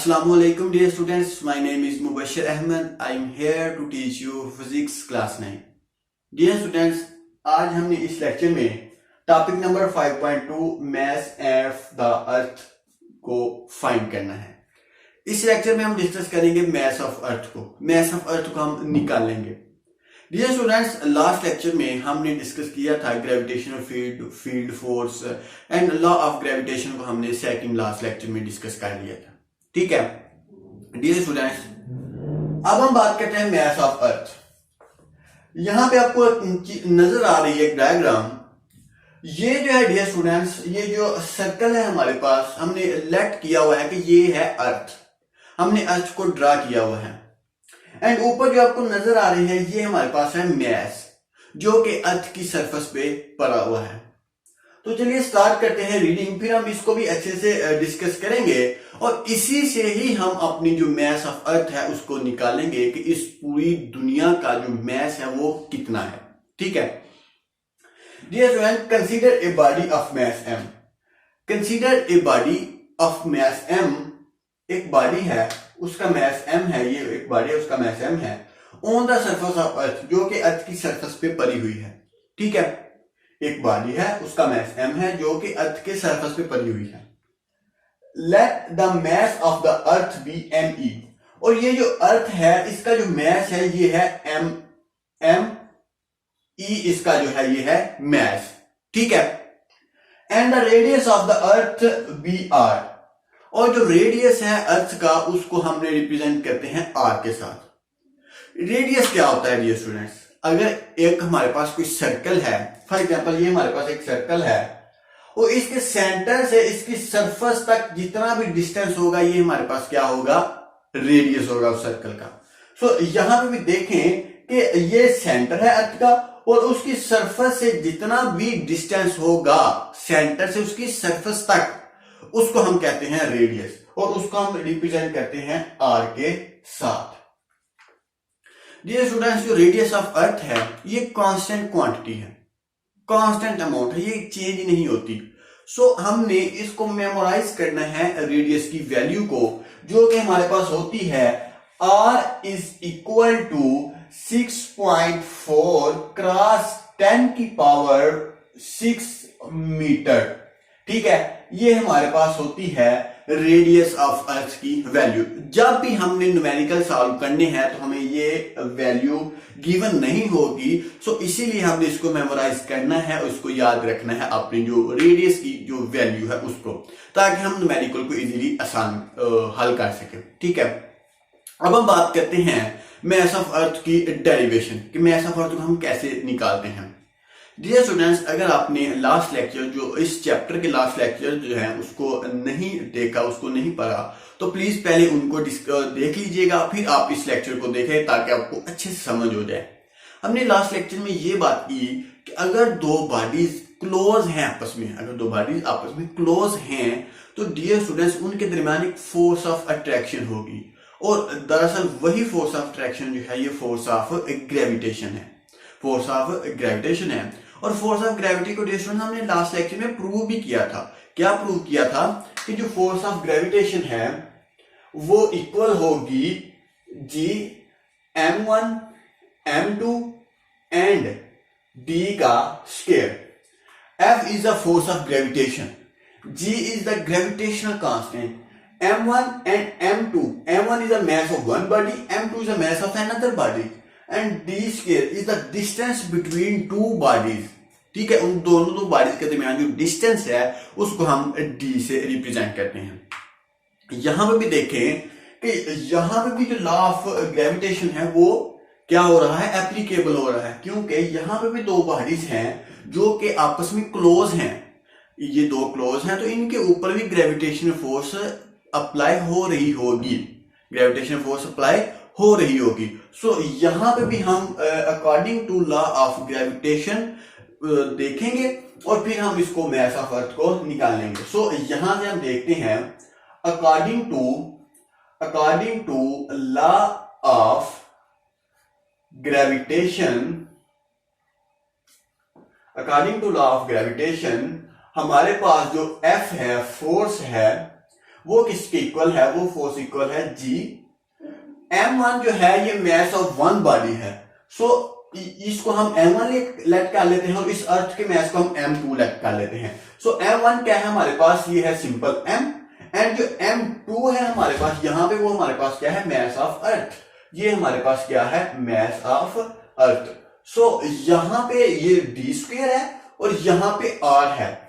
Assalamualaikum dear students, my name is Mubashir Ahmed. I am here to teach you physics class 9. Dear students, आज हमने इस lecture में topic number 5.2 mass of the earth को find करना है। इस lecture में हम डिस्कस करेंगे mass of earth को हम निकाल लेंगे। डियर स्टूडेंट्स, लास्ट लेक्चर में हमने डिस्कस किया था gravitational field force and law of gravitation को हमने सेकंड लास्ट लेक्चर में डिस्कस कर लिया था। ठीक है डियर स्टूडेंट्स, अब हम बात करते हैं मैस ऑफ अर्थ। यहां पे आपको नजर आ रही है डायग्राम। ये जो है डियर स्टूडेंट्स, ये जो सर्कल है हमारे पास, हमने लेट किया हुआ है कि ये है अर्थ। हमने अर्थ को ड्रा किया हुआ है एंड ऊपर जो आपको नजर आ रही है ये हमारे पास है मैस, जो कि अर्थ की सरफेस पे पड़ा हुआ है। तो चलिए स्टार्ट करते हैं रीडिंग, फिर हम इसको भी अच्छे से डिस्कस करेंगे और इसी से ही हम अपनी जो मैस ऑफ अर्थ है उसको निकालेंगे कि इस पूरी दुनिया का जो मैस है वो कितना है। ठीक है dear student, consider a body of mass m। Consider a body of mass m। एक बॉडी है, उसका मैस m है। ये एक बॉडी है, उसका मैस m है on the surface of earth, जो कि अर्थ की सरफेस पे पड़ी हुई है। ठीक है, एक बॉडी है, उसका मैस m है, जो कि अर्थ के सरफेस पे पड़ी हुई है। Let the mass of the earth be me। और ये जो अर्थ है इसका जो मैस है ये है m e, इसका जो है ये है मैस। ठीक है, and the radius of the earth be r। और जो रेडियस है अर्थ का उसको हमने रिप्रेजेंट करते हैं r के साथ। रेडियस क्या होता है डियर स्टूडेंट्स? अगर एक हमारे पास कोई सर्कल है, फॉर एग्जांपल ये हमारे पास एक सर्कल है और इसके सेंटर से इसकी सरफेस तक जितना भी डिस्टेंस होगा ये हमारे पास क्या होगा? रेडियस होगा उस सर्कल का। सो यहां पे भी देखें कि ये सेंटर है अर्थ का और उसकी सरफेस से जितना भी डिस्टेंस होगा सेंटर से उसकी सरफेस तक, उसको हम कहते हैं रेडियस और उसको हम रिप्रेजेंट करते हैं r के साथ। डियर स्टूडेंट्स, जो रेडियस ऑफ अर्थ है ये कांस्टेंट क्वांटिटी है, कांस्टेंट अमाउंट है, ये चेंज नहीं होती। सो हमने इसको मेमोराइज करना है रेडियस की वैल्यू को, जो कि हमारे पास होती है r is equal to 6.4 cross 10 की पावर 6 मीटर। ठीक है, ये हमारे पास होती है रेडियस ऑफ अर्थ की वैल्यू। जब भी हमने न्यूमेरिकल सॉल्व करने हैं तो हमें ये वैल्यू गिवन नहीं होगी, सो इसीलिए हमने इसको मेमोराइज करना है, उसको याद रखना है अपनी जो रेडियस की जो वैल्यू है उसको, ताकि हम न्यूमेरिकल को इजीली आसान हल कर सके। ठीक है, अब हम बात करते हैं मैस ऑफ अर्थ की डेरिवेशन, कि मैस ऑफ अर्थ को हम कैसे निकालते हैं। डियर स्टूडेंट्स, अगर आपने लास्ट लेक्चर, जो इस चैप्टर के लास्ट लेक्चर जो है उसको नहीं देखा, उसको नहीं पढ़ा, तो प्लीज पहले उनको देख लीजिएगा, फिर आप इस लेक्चर को देखें ताकि आपको अच्छे से समझ हो जाए। हमने लास्ट लेक्चर में ये बात की कि अगर दो बॉडीज क्लोज हैं आपस में, अगर दो बॉडीज आपस में क्लोज हैं तो डियर स्टूडेंट्स उनके दरमियान एक फोर्स ऑफ अट्रैक्शन होगी और दरअसल वही फोर्स ऑफ अट्रैक्शन जो है ये फोर्स ऑफ ग्रेविटेशन है, फोर्स ऑफ ग्रेविटेशन है। और फोर्स ऑफ ग्रेविटी को डियर स्टूडेंट्स हमने लास्ट लेक्चर में प्रूव भी किया था। क्या प्रूव किया था? कि जो फोर्स ऑफ ग्रेविटेशन है वो इक्वल होगी g m1 m2 and d का square. F is the force of gravitation, g is the gravitational constant, m1 and m2, m1 is the mass of one body, m2 is the mass of another body and d square is the distance between two bodies। ठीक है, उन दोनों दो bodies के दरमियान जो distance है उसको हम d से रिप्रेजेंट करते हैं। यहां पे भी देखें कि यहां पे भी जो लॉ ऑफ ग्रेविटेशन है वो क्या हो रहा है? एप्लीकेबल हो रहा है, क्योंकि यहां पे भी दो बॉडीज हैं जो कि आपस में क्लोज हैं। ये दो क्लोज हैं तो इनके ऊपर भी ग्रेविटेशन फोर्स अप्लाई हो रही होगी, ग्रेविटेशन फोर्स अप्लाई हो रही होगी। सो यहां पे भी हम according to law of gravitation देखेंगे और फिर हम इसको मैस ऑफ अर्थ को निकालेंगे। सो यहां से हम देखते हैं according to law of gravitation, according to law of gravitation हमारे पास जो F है, फोर्स है, वो किसके इक्वल है, वो फोर्स इक्वल है जी। m1 जो है ये मास ऑफ वन बॉडी है, सो इसको हम m1 लेट कर लेते हैं और इस अर्थ के मास को हम m2 लेट कर लेते हैं। सो m1 क्या है हमारे पास, ये है सिंपल m, एंड जो m2 है हमारे पास यहाँ पे, वो हमारे पास क्या है, मास ऑफ अर्थ। ये हमारे पास क्या है, मास ऑफ अर्थ। सो यहाँ पे ये d स्क्वायर है और यहाँ पे r है।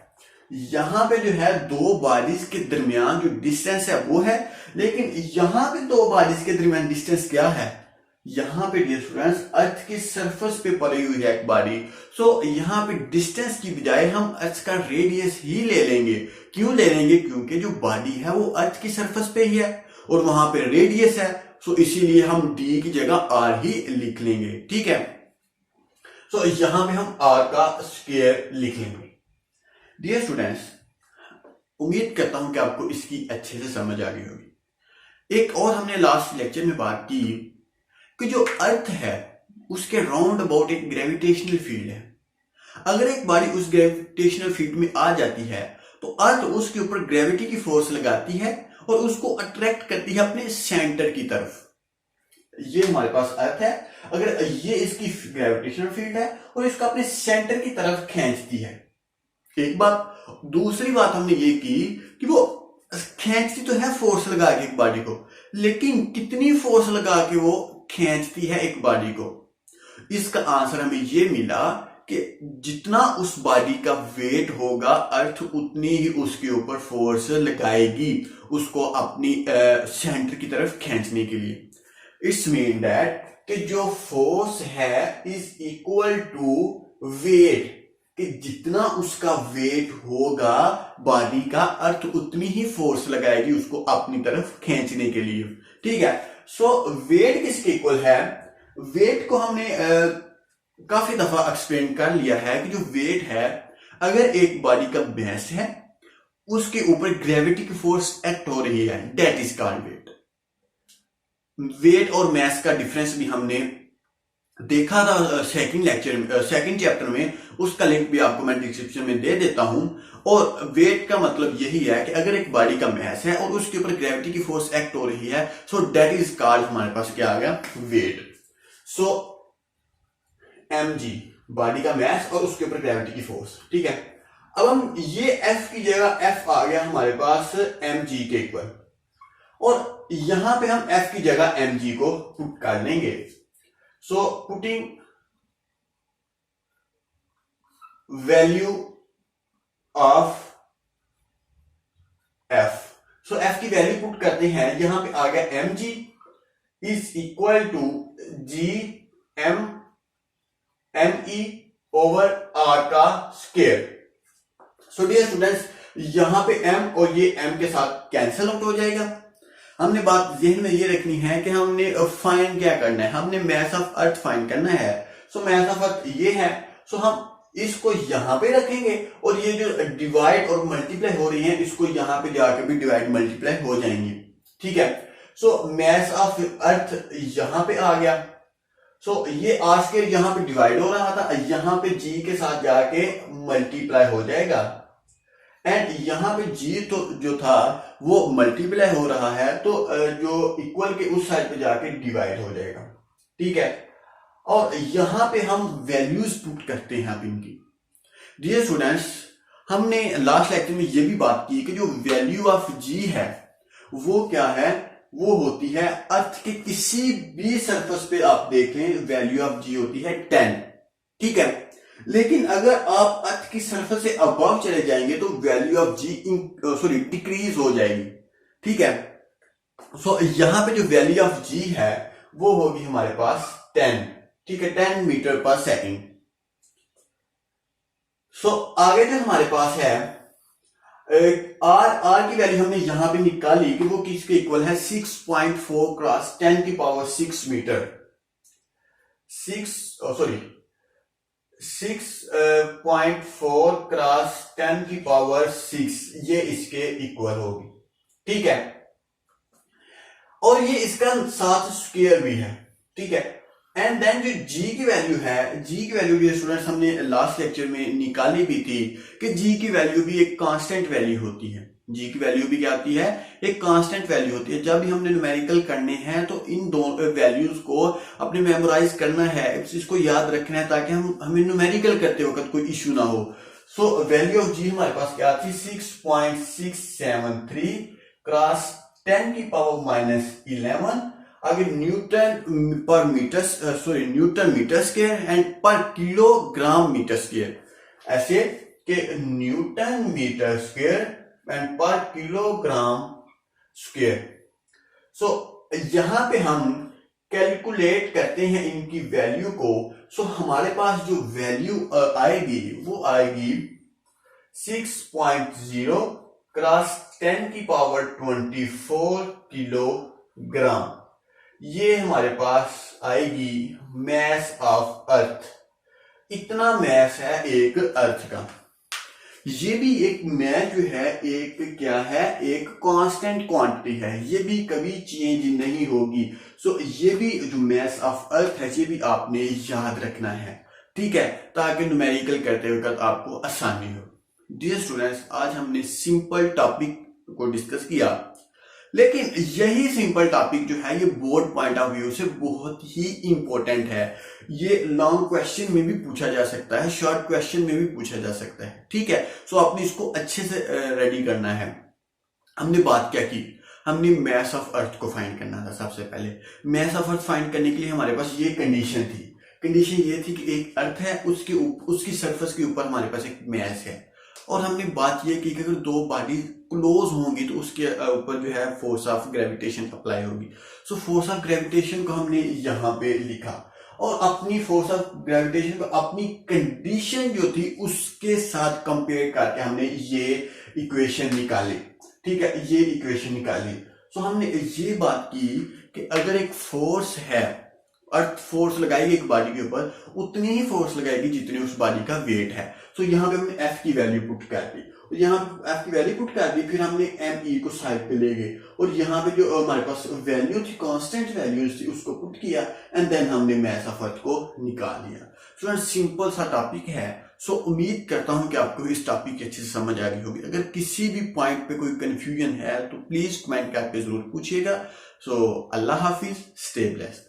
यहाँ पे जो है दो बॉडीज के दरमियान जो डिस्टेंस है वो है, लेकिन यहाँ पे दो बॉडीज के दरमियान डिस्टेंस क्या है, यहाँ पे डियर स्टूडेंट्स अर्थ की सरफेस पे पड़ी हुई है एक बॉडी। सो यहाँ पे डिस्टेंस की बजाय हम अर्थ का रेडियस ही ले लेंगे। क्यों ले लेंगे, क्योंकि जो बॉडी है वो अर्थ की सरफेस पे ही है और वहां पे रेडियस है, सो इसीलिए हम d की जगह r ही लिख लेंगे। ठीक है, सो यहां पे हम r का स्क्वायर लिख लेंगे। डियर स्टूडेंट्स, उम्मीद करता हूं कि आपको इसकी अच्छे से समझ आ गई होगी। एक और हमने लास्ट लेक्चर में बात की कि जो अर्थ है उसके राउंड अबाउट एक ग्रेविटेशनल फील्ड है। अगर एक बॉडी उस ग्रेविटेशनल फील्ड में आ जाती है तो अर्थ उसके ऊपर ग्रेविटी की फोर्स लगाती है और उसको अट्रैक्ट करती है अपने सेंटर की तरफ। ये हमारे पास अर्थ है, अगर ये इसकी ग्रेविटेशनल फील्ड है और इसको अपने सेंटर की तरफ खींचती है। एक बात। दूसरी बात हमने ये की कि वो खींचती तो है फोर्स लगा के एक बॉडी को, लेकिन कितनी फोर्स लगा के वो खींचती है एक बॉडी को। इसका आंसर हमें ये मिला कि जितना उस बॉडी का वेट होगा अर्थ उतनी ही उसके ऊपर फोर्स लगाएगी उसको अपनी सेंटर की तरफ खींचने के लिए। इट्स मीन दैट कि जो फोर्स है इज इक्वल टू वेट, कि जितना उसका वेट होगा बॉडी का अर्थ उतनी ही फोर्स लगाएगी उसको अपनी तरफ खींचने के लिए। ठीक है, सो वेट किसके इक्वल है, वेट को हमने काफी दफा एक्सप्लेन कर लिया है कि जो वेट है, अगर एक बॉडी का मास है उसके ऊपर ग्रेविटी की फोर्स एक्ट हो रही है, that is called weight. Weight और मास का डिफरेंस भी हमने देखा था सेकंड लेक्चर में, सेकंड चैप्टर में, उसका लिंक भी आपको मैं डिस्क्रिप्शन में दे देता हूं। और वेट का मतलब यही है कि अगर एक बॉडी का मास है और उसके ऊपर ग्रेविटी की फोर्स एक्ट हो रही है, सो दैट इज कॉल्ड, हमारे पास क्या आ गया, वेट। सो mg बॉडी का मास और उसके ऊपर ग्रेविटी की फोर्स। ठीक है, अब हम ये f की जगह f आ गया हमारे पास mg के इक्वल, और यहां पे हम f की जगह mg को पुट कर लेंगे। So putting value of f, so f की वैल्यू पुट करते हैं, यहां पे आ गया mg is equal to g m me over r का स्क्वायर। सो डियर स्टूडेंट्स, यहां पे m और ये m के साथ कैंसिल आउट हो जाएगा। हमने बात जहन में ये रखनी है कि हमने फाइंड क्या करना है, हमने मास ऑफ अर्थ फाइंड करना है। सो मास ऑफ अर्थ ये है, सो हम इसको यहां पे रखेंगे और ये जो डिवाइड और मल्टीप्लाई हो रही है इसको यहां पे जाके भी डिवाइड मल्टीप्लाई हो जाएंगी। ठीक है, सो मास ऑफ अर्थ यहां पे आ गया। सो ये आर स्क्वायर यहां पे डिवाइड हो रहा था, यहां पे जी के साथ जाके मल्टीप्लाई हो जाएगा, एंड यहां पे जी तो जो था वो मल्टीप्लाई हो रहा है, तो जो इक्वल के उस साइड पे जाके डिवाइड हो जाएगा। ठीक है, और यहां पे हम वैल्यूज पुट करते हैं अब इनकी। डियर स्टूडेंट्स, हमने लास्ट लेक्चर में ये भी बात की कि जो वैल्यू ऑफ जी है वो क्या है, वो होती है अर्थ के किसी भी सरफेस पे आप देख लें वैल्यू ऑफ जी होती है 10। ठीक है, लेकिन अगर आप अर्थ की सरफेस से अबव चले जाएंगे तो वैल्यू ऑफ जी डिक्रीज हो जाएगी। ठीक है, सो यहां पे जो वैल्यू ऑफ जी है वो होगी हमारे पास 10। ठीक है, 10 मीटर पर सेकेंड। सो आगे जो हमारे पास है आर की वैल्यू हमने यहां पे निकाली कि वो किसके इक्वल है, 6.4 क्रॉस 10 की पावर 6 मीटर, 6.4 क्रॉस 10 की पावर 6, ये इसके इक्वल होगी। ठीक है, और ये इसका साथ स्क्वायर भी है। ठीक है, एंड देन जो g की वैल्यू है, g की वैल्यू भी स्टूडेंट्स हमने लास्ट लेक्चर में निकाली भी थी कि g की वैल्यू भी एक कांस्टेंट वैल्यू होती है। जी की वैल्यू भी क्या होती है, एक कांस्टेंट वैल्यू होती है। जब भी हमने न्यूमेरिकल करने हैं तो इन दोनों वैल्यूज को अपने मेमोराइज करना है, इसको याद रखना है ताकि हमें न्यूमेरिकल करते वक्त कोई इश्यू ना हो। सो वैल्यू ऑफ जी हमारे पास क्या थी, 6.673 क्रॉस 10 की पावर -11। आगे newton per metre, newton metre square and per kilogram metre square, ऐसे कि newton metre square and per kilogram square. So यहां पे हम कैलकुलेट करते हैं इनकी वैल्यू को। सो हमारे पास जो वैल्यू आएगी वो आएगी 6.0 क्रॉस 10 की पावर 24 किलोग्राम। ये हमारे पास आएगी मैस ऑफ अर्थ। इतना मैस है एक अर्थ का। ये भी एक मैस जो है एक क्या है, एक कांस्टेंट क्वांटिटी है, ये भी कभी चेंज नहीं होगी। सो ये भी जो मैस ऑफ अर्थ है ये भी आपने याद रखना है, ठीक है, ताकि न्यूमेरिकल करते वक्त आपको आसानी हो। डियर स्टूडेंट्स, आज हमने सिंपल टॉपिक को डिस्कस किया, लेकिन यही सिंपल टॉपिक जो है ये बोर्ड पॉइंट ऑफ व्यू से बहुत ही इंपॉर्टेंट है। ये लॉन्ग क्वेश्चन में भी पूछा जा सकता है, शॉर्ट क्वेश्चन में भी पूछा जा सकता है, ठीक है। सो आपने इसको अच्छे से रेडी करना है। हमने बात क्या की, हमने मैस ऑफ अर्थ को फाइंड करना था। सबसे पहले मैस ऑफ अर्थ फाइंड करने के लिए हमारे पास ये कंडीशन थी। कंडीशन ये थी कि एक अर्थ है, उसकी सरफेस के ऊपर हमारे पास एक मैस है, और हमने बात ये की कि अगर दो बॉडी क्लोज होंगी तो उसके ऊपर जो है फोर्स ऑफ ग्रेविटेशन अप्लाई होगी। सो फोर्स ऑफ ग्रेविटेशन को हमने यहाँ पे लिखा, और अपनी फोर्स ऑफ ग्रेविटेशन को अपनी कंडीशन जो थी उसके साथ कंपेयर करके हमने ये इक्वेशन निकाली, ठीक है, ये इक्वेशन निकाली। सो हमने ये बात की कि अगर एक फोर्स है, अर्थ फोर्स लगाएगी एक बॉडी के ऊपर, उतनी ही फोर्स लगाएगी जितनी उस बॉडी का वेट है। तो यहाँ पे हमने एफ की वैल्यू पुट कर दी, यहाँ एफ की वैल्यू पुट कर दी, फिर हमने एम ई को साइड पे ले गए, और यहाँ पे जो हमारे पास वैल्यू थी, कांस्टेंट वैल्यूज थी, उसको पुट किया, एंड देन हमने मैस ऑफ अर्थ को निकाल लिया। स्टूडेंट, सिंपल सा टॉपिक है। सो उम्मीद करता हूं कि आपको इस टॉपिक की अच्छे से समझ आ गई होगी। अगर किसी भी पॉइंट पे कोई कंफ्यूजन है तो प्लीज कमेंट करके जरूर पूछिएगा। सो अल्लाह हाफिज, स्टे ब्लेस्ड।